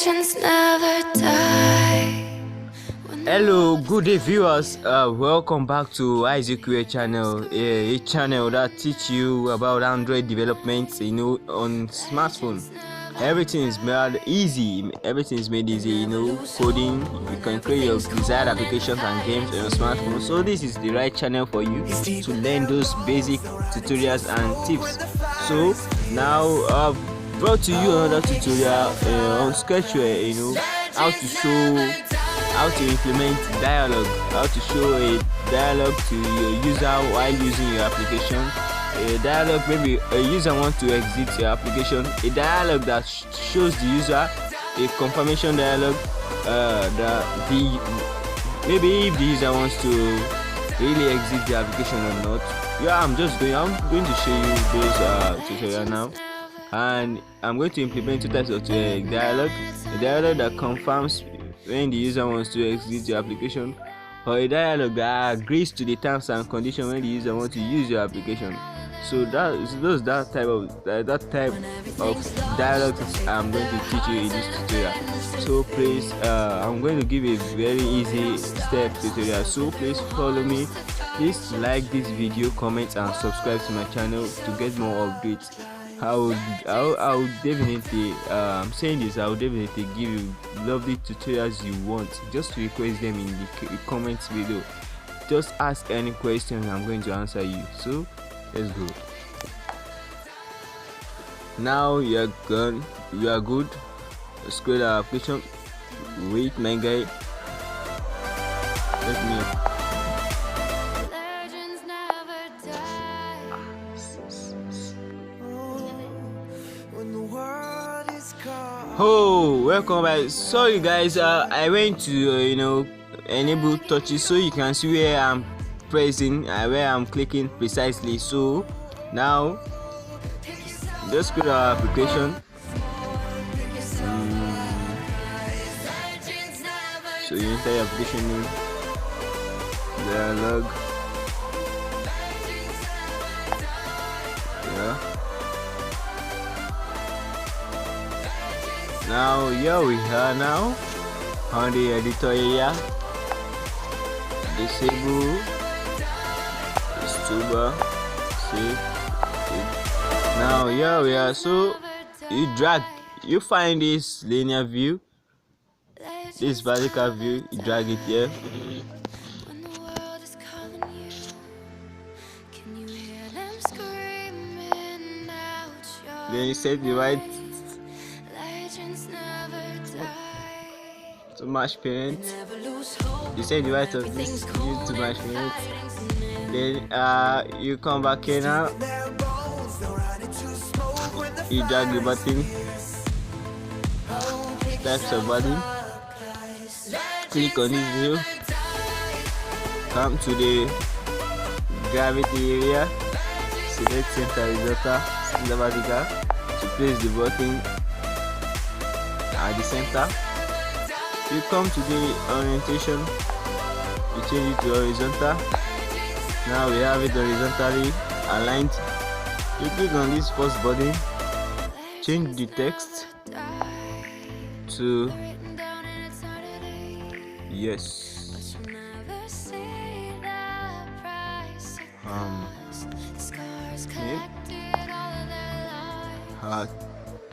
Legends never die. Hello, good day viewers. Welcome back to Sketchware channel, a channel that teach you about Android development, on smartphone. Everything is made easy. Everything is made easy. Coding. You can create your desired applications and games on your smartphone. So this is the right channel for you to learn those basic tutorials and tips. So now I've brought to you another tutorial on Sketchware. How to implement dialog, how to show a dialog to your user while using your application. A dialog, maybe a user wants to exit your application, a dialog that shows the user a confirmation dialog, maybe if the user wants to really exit the application or not. I'm going to show you this tutorial now, and I'm going to implement two types of dialog: a dialog that confirms when the user wants to exit your application, or a dialog that agrees to the terms and conditions when the user wants to use your application. So that type of dialogue I'm going to teach you in this tutorial. So please, I'm going to give a very easy step tutorial. So please follow me. Please like this video, comment and subscribe to my channel to get more updates. I would definitely, I'm saying this, I will definitely give you lovely tutorials you want. Just request them in the comments below. Just ask any question, I'm going to answer you. So let's go. Now you are good. Let's create our application. Wait, my guy, let me. Oh, welcome back. Sorry guys, I went to enable touches so you can see where I'm pressing, where I'm clicking precisely. So now just create our application. So you enter your application name, dialog, Now here we are now on the editor area. Disable this toolbar. Save. Now here we are. So you find this linear view, this vertical view, you drag it here. Then you set the right to match parent. You set the right of this to match parent. Then you come back here now. You drag the button, types of button, click on this view, come to the gravity area, select center horizontal, center vertical to place the button at the center. You come to the orientation, you change it to horizontal. Now we have it horizontally aligned. You click on this first button, change the text to yes.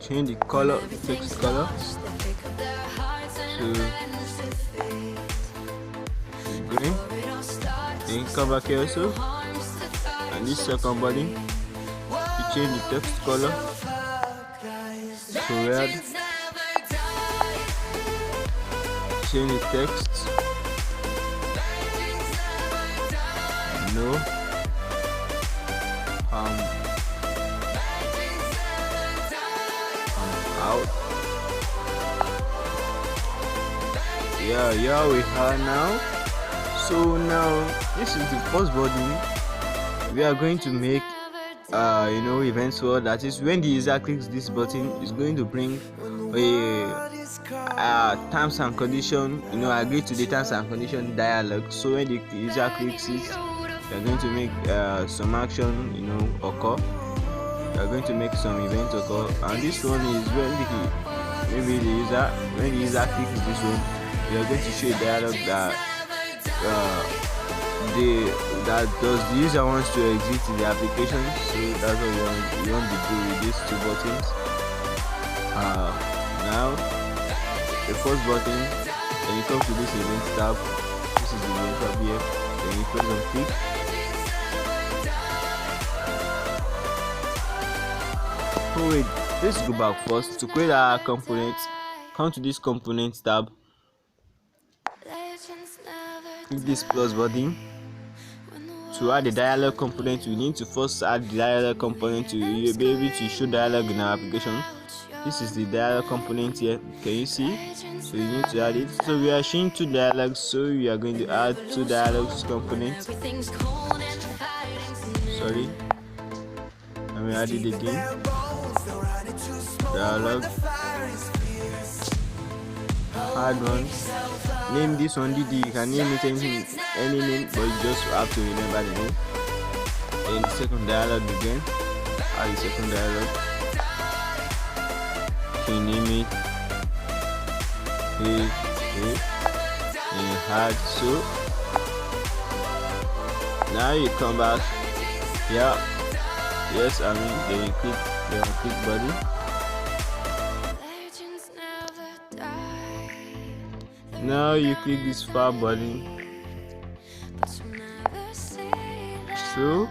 Change the color, text color to green. Then come back here also, and this second button, you change the text color to red. Change the text no out. Yeah, we are now. So now this is the first button we are going to make events for. That is, when the user clicks this button, it's going to bring a terms and condition, agree to the terms and condition dialog. So when the user clicks it, you're going to make some action occur. You're going to make some event occur, and this one is maybe the user, when the user clicks this one, we are going to show a dialog that that does the user wants to exit the application. So that's what you want to do with these two buttons. Now the first button, when you come to this event tab, this is the event tab here, then you press on click. Oh wait, let's go back first. To create our component, come to this component tab, click this plus button. To add the dialog component, we need to first add the dialog component to be able to show dialog in our application. This is the dialog component here, can you see? So you need to add it. So we are showing two dialogs, so we are going to add two dialogs components. Sorry, and we add it again. Dialog, add one. Name this one DD. You can name it anything, any name, but you just have to remember the name. Then the second dialog again. Add the second dialog. You name it. Hey. And add so. Now you come back. Yeah. Yes, I mean then you click button. Now you click this far button. So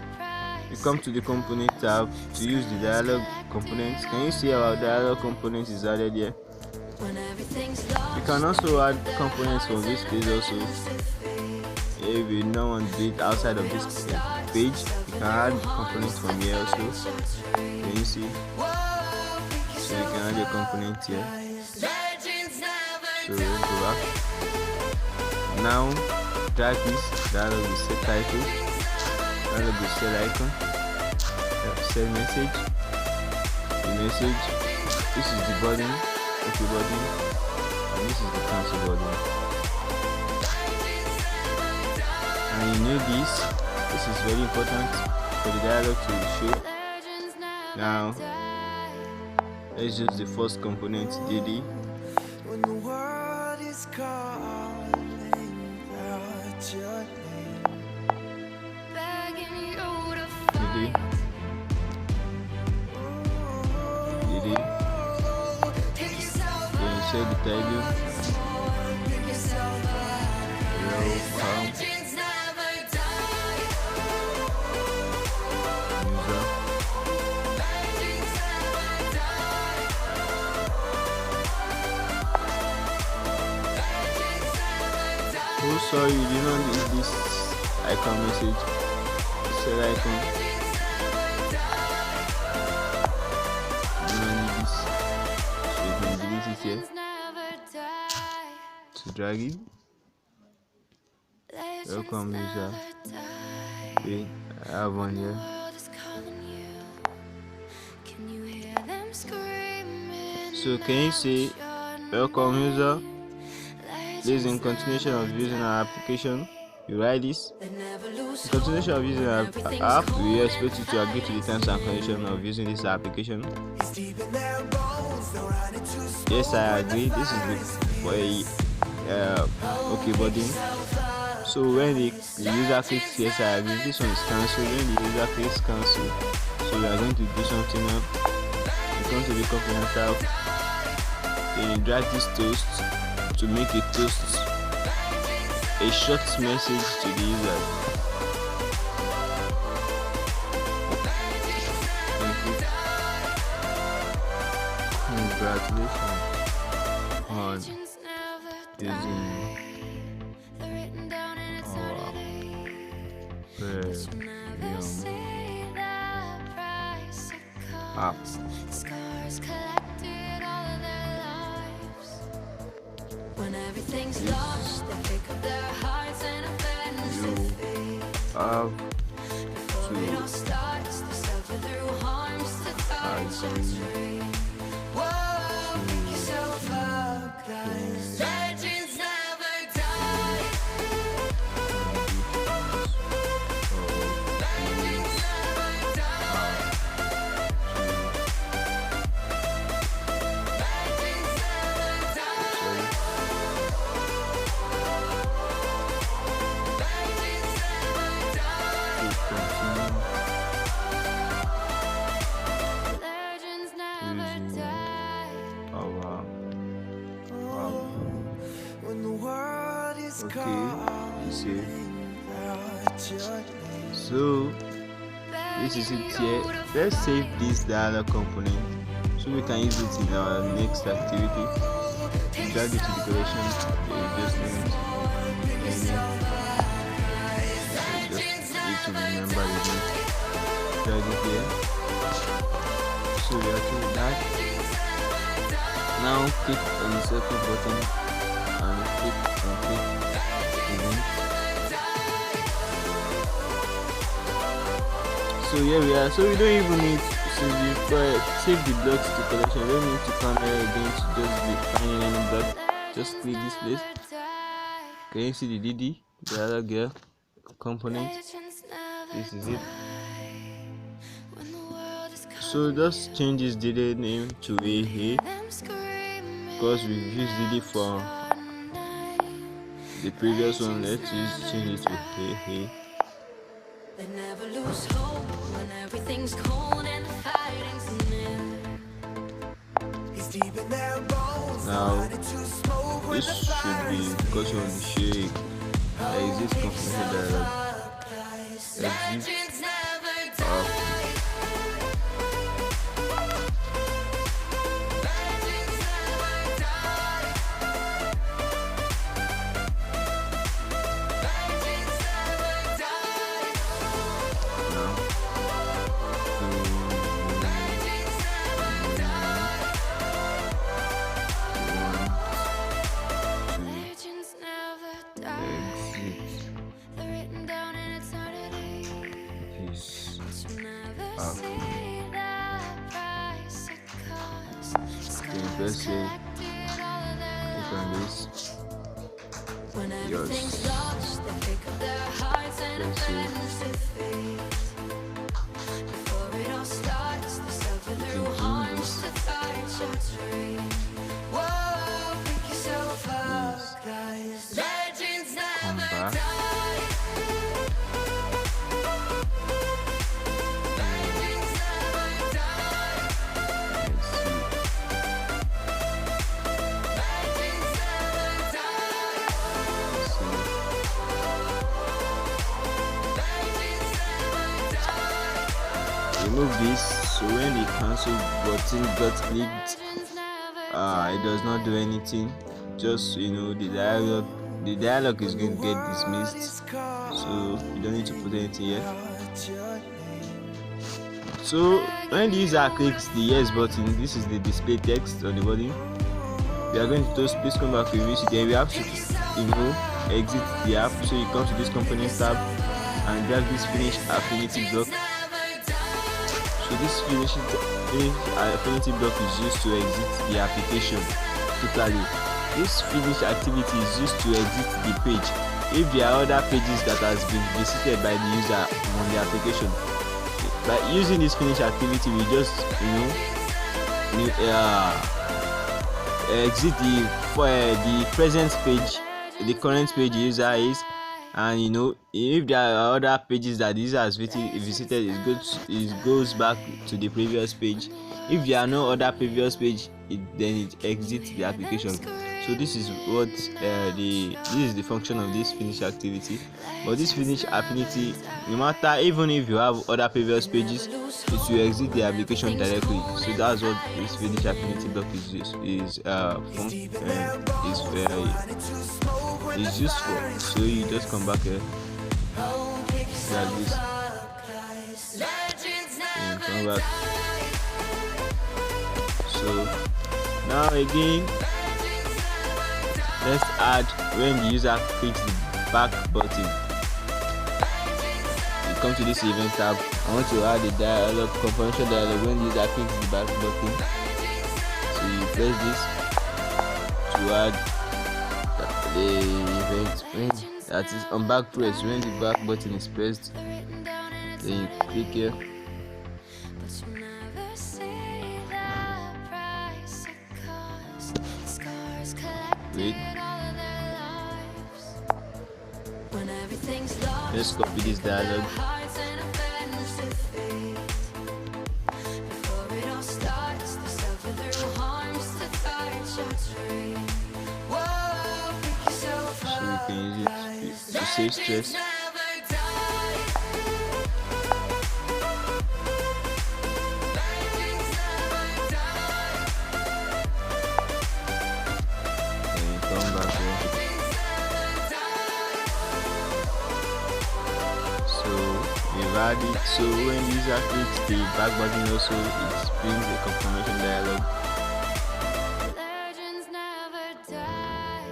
you come to the component tab to use the dialog components. Can you see our dialog components is added here? You can also add components from this page also. If you don't want to do it outside of this page, you can add components from here also. Can you see? So you can add your component here. So let's go back. Now drag this dialog will set title, dialog will set icon, set message, the message. This is the button, okay button, and this is the cancel button. And you know this is very important for the dialog to show. Now let's use the first component DD. When the world is calling out your name, begging you to fight. Did then say the title. Welcome. Oh, sorry, you did not need this icon message. Set icon. You don't need this. So you can delete it here. To drag it. Welcome user. Wait, I have one here. So can you say welcome user? This is in continuation of using our application. You write this. In continuation of using our app, we expect you to agree to the terms and conditions of using this application. Yes, I agree. This is for a okay button. So when the user clicks yes, I agree, this one is cancelled. When the user clicks cancel, so we are going to do something now. You come to the component tab, then you drag this toast to make a toast, a short message to the user. Thank you. Congratulations on using our app. When everything's lost, they pick up their hearts and offend us to before it all starts, they suffer through harms to touch and dream. Whoa, pick yourself up, guys. Legends never die. Legends never die. Legends never Okay, you see. So this is it here. Let's save this dialog component so we can use it in our next activity. Drag it to the collection. Just need to remember the name. Drag it here. So we are through with that. Now click on the circle button and click event. So here we are. So we don't even need to save the blocks to collection. We don't need to come here again to just be finding any block. Just click this place. Can you see the DD? The other girl component. This is it. So just change this DD name to AA because we've used DD for the previous one. Let's change it to AA. They never lose hope when everything's cold and the fighting's near. It's deep in their bones. Now this should be because of the shake. Exit component dialog. Exit off. Let's say click on this. Yes. Come back. Remove this so when the cancel button got clicked, it does not do anything. Just the dialog is going to get dismissed, so you don't need to put anything here. So when the user clicks the yes button, this is the display text on the body. We are going to just please come back to review. Then we have to exit the app. So you come to this component tab and drag this finish affinity block. So this finish affinity block is used to exit the application totally. This finish activity is used to exit the page if there are other pages that has been visited by the user on the application. By using this finish activity, we just exit the present page, the current page the user is, and if there are other pages that the user has visited, it goes back to the previous page. If there are no other previous page, then it exits the application. So this is what this is the function of this finish activity. But this finish affinity, no matter even if you have other previous pages, it will exit the application directly. So that's what this finish affinity block is used for. So you just come back here like this and come back. So now again, let's add when the user clicks the back button. You come to this event tab. I want to add the dialog component dialog when the user clicks the back button. So you press this to add the event when that is on back press. When the back button is pressed, then you click here. Wait. Let's copy this dialog. So we can use it to save stress. And come back here. So we've added, so when the user clicks the back button also, it brings a confirmation dialog. Legends never die.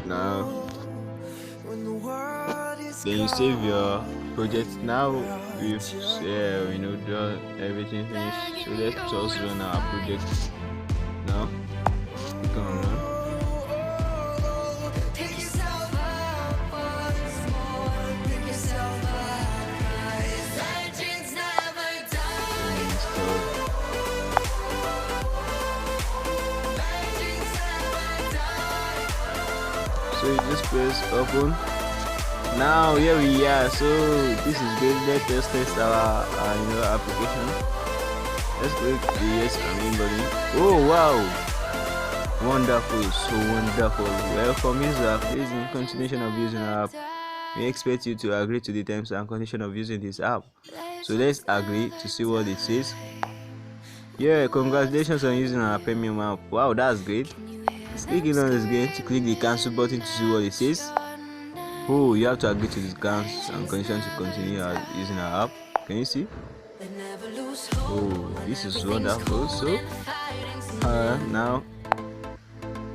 Now then you save your project. Now we've done everything finished, so let's just run our project now. Click on run. Pick yourself up once more. Pick yourself up, guys. Legends never die. And install. Legends never die. So you just press open. Now here we are. So this is good. Let us test our application. Let's click the yes button. Oh wow, wonderful, so wonderful. Welcome user, please in continuation of using our app, we expect you to agree to the terms and conditions of using this app. So let's agree to see what it says. Yeah, congratulations on using our premium app. Wow, that's great. Clicking on this again to click the cancel button to see what it says. Oh, you have to agree to the terms and conditions to continue using our app. Can you see? Oh, this is wonderful. So now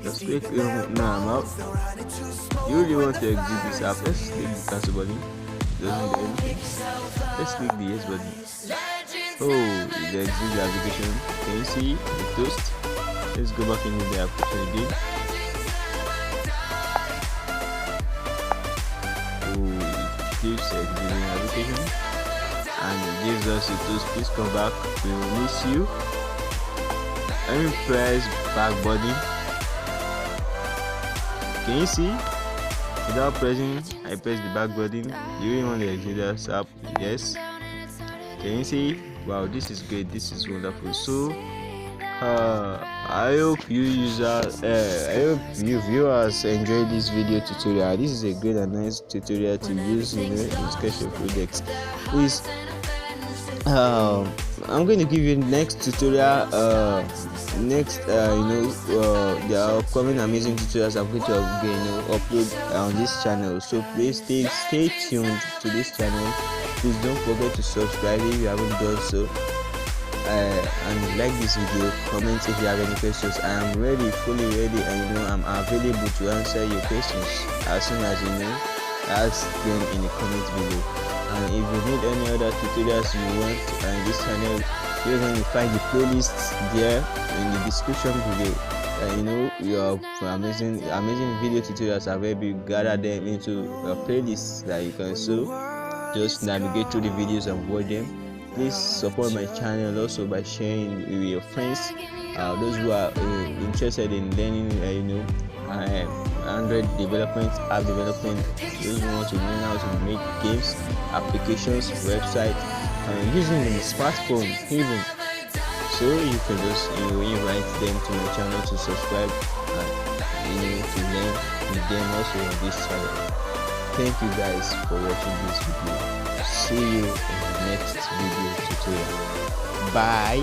just click now I'm out. You really want to exit this app? Let's click the cancel button. Doesn't do anything. Let's click the yes button. Oh, it exit the application. Can you see the toast? Let's go back into the application again. Keeps exiting the application and it gives us a toast. Please come back, we will miss you. Let me press back button. Can you see? Without pressing, I press the back button. Do you really want to exit this app? Yes. Can you see? Wow, this is great, this is wonderful. So I hope you viewers enjoyed this video tutorial. This is a great and nice tutorial to use in Sketchware projects. Please, I'm going to give you next tutorial. There are upcoming amazing tutorials I'm going to upload on this channel. So please stay tuned to this channel. Please don't forget to subscribe if you haven't done so. And like this video, comment if you have any questions. I am ready, fully ready, and I'm available to answer your questions as soon as ask them in the comment below. And if you need any other tutorials you want on this channel, you're going to find the playlists there in the description below. Your amazing video tutorials are where you gather them into a playlist that you can just navigate through the videos and watch them. Please support my channel also by sharing with your friends, those who are interested in learning Android development, app development, those who want to learn how to make games, applications, website, using the smartphone even. So you can just invite them to my channel to subscribe and to learn with them also on this channel. Thank you guys for watching this video. See you in the next video tutorial. Bye.